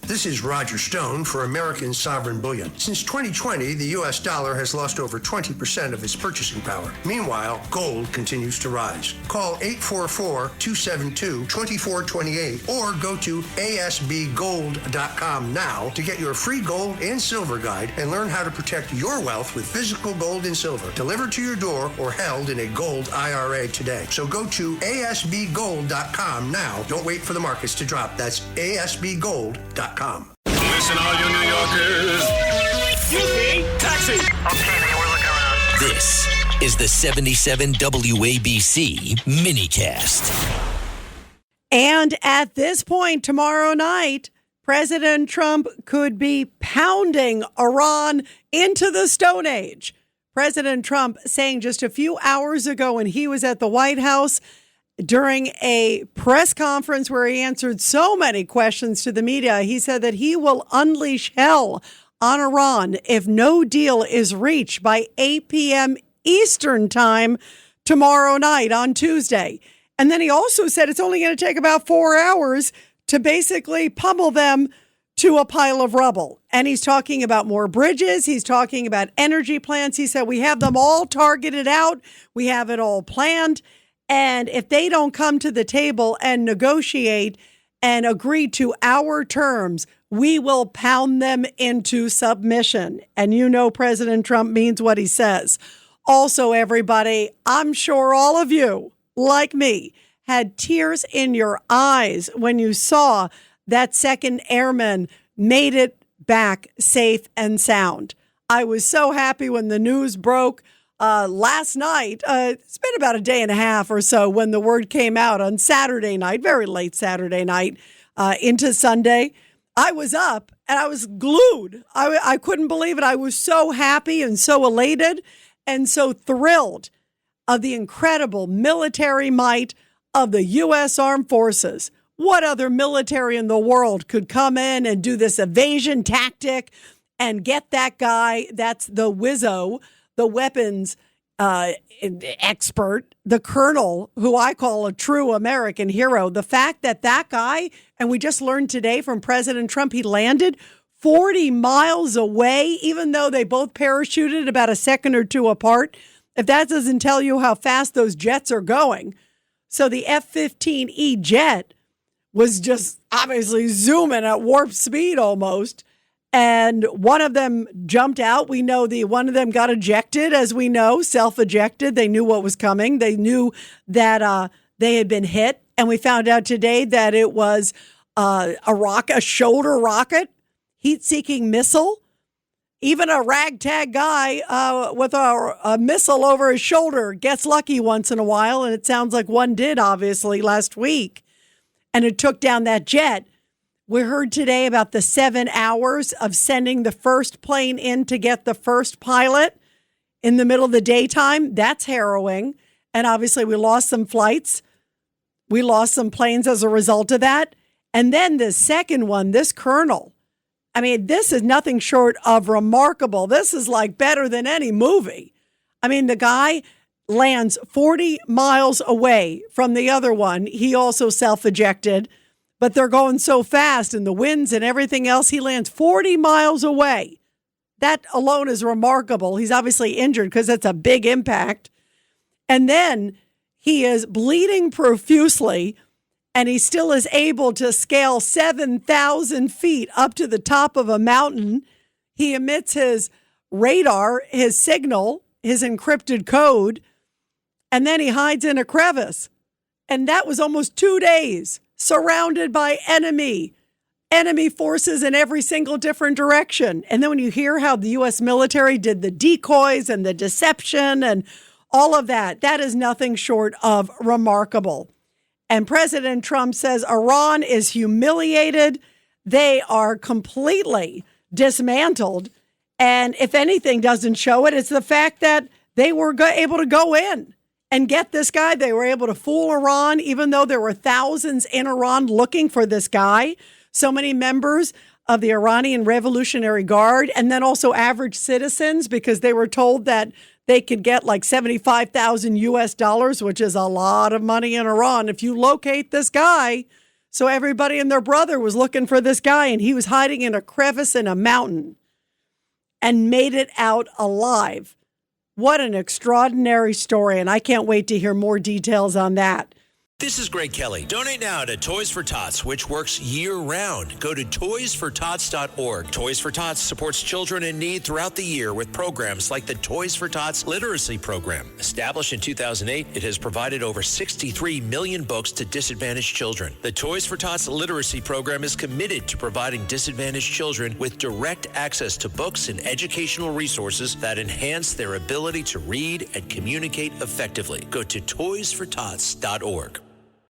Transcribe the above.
This is Roger Stone for American Sovereign Bullion. Since 2020, the U.S. dollar has lost over 20% of its purchasing power. Meanwhile, gold continues to rise. Call 844-272-2428 or go to asbgold.com now to get your free gold and silver guide and learn how to protect your wealth with physical gold and silver delivered to your door or held in a gold IRA today. So go to asbgold.com now. Don't wait for the markets to drop. That's asbgold.com. Listen, all you New Yorkers. Excuse me. Taxi. Okay, man, we're looking around. This is the 77 WABC minicast. And at this point tomorrow night, President Trump could be pounding Iran into the Stone Age. President Trump saying just a few hours ago when he was at the White House during a press conference where he answered so many questions to the media, he said that he will unleash hell on Iran if no deal is reached by 8 p.m. Eastern time tomorrow night on Tuesday. And then he also said it's only going to take about 4 hours to basically pummel them to a pile of rubble. And he's talking about more bridges. He's talking about energy plants. He said, we have them all targeted out. We have it all planned. And if they don't come to the table and negotiate and agree to our terms, we will pound them into submission. And you know President Trump means what he says. Also, everybody, I'm sure all of you, like me, had tears in your eyes when you saw that second airman made it back safe and sound. I was so happy when the news broke. Last night, it's been about a day and a half or so when the word came out on Saturday night, very late Saturday night, into Sunday. I was up and I was glued. I couldn't believe it. I was so happy and so elated and so thrilled of the incredible military might of the U.S. Armed Forces. What other military in the world could come in and do this evasion tactic and get that guy, that's the Wizzo, the weapons expert, the colonel, who I call a true American hero. The fact that that guy, and we just learned today from President Trump, he landed 40 miles away, even though they both parachuted about a second or two apart. If that doesn't tell you how fast those jets are going. So the F-15E jet was just obviously zooming at warp speed almost. And one of them jumped out. We know one of them got ejected, as we know, self-ejected. They knew what was coming. They knew that they had been hit. And we found out today that it was a shoulder rocket, heat-seeking missile. Even a ragtag guy with a missile over his shoulder gets lucky once in a while. And it sounds like one did, obviously, last week. And it took down that jet. We heard today about the 7 hours of sending the first plane in to get the first pilot in the middle of the daytime. That's harrowing. And obviously we lost some flights. We lost some planes as a result of that. And then the second one, this colonel, I mean, this is nothing short of remarkable. This is like better than any movie. I mean, the guy lands 40 miles away from the other one. He also self-ejected. But they're going so fast and the winds and everything else, he lands 40 miles away. That alone is remarkable. He's obviously injured because that's a big impact. And then he is bleeding profusely and he still is able to scale 7,000 feet up to the top of a mountain. He emits his radar, his signal, his encrypted code, and then he hides in a crevice. And that was almost 2 days. Surrounded by enemy forces in every single different direction. And then when you hear how the U.S. military did the decoys and the deception and all of that, that is nothing short of remarkable. And President Trump says Iran is humiliated. They are completely dismantled. And if anything doesn't show it, it's the fact that they were able to go in and get this guy. They were able to fool Iran, even though there were thousands in Iran looking for this guy. So many members of the Iranian Revolutionary Guard, and then also average citizens, because they were told that they could get like $75,000 US, which is a lot of money in Iran. If you locate this guy, So everybody and their brother was looking for this guy, and he was hiding in a crevice in a mountain and made it out alive. What an extraordinary story, and I can't wait to hear more details on that. This is Greg Kelly. Donate now to Toys for Tots, which works year-round. Go to toysfortots.org. Toys for Tots supports children in need throughout the year with programs like the Toys for Tots Literacy Program. Established in 2008, it has provided over 63 million books to disadvantaged children. The Toys for Tots Literacy Program is committed to providing disadvantaged children with direct access to books and educational resources that enhance their ability to read and communicate effectively. Go to toysfortots.org.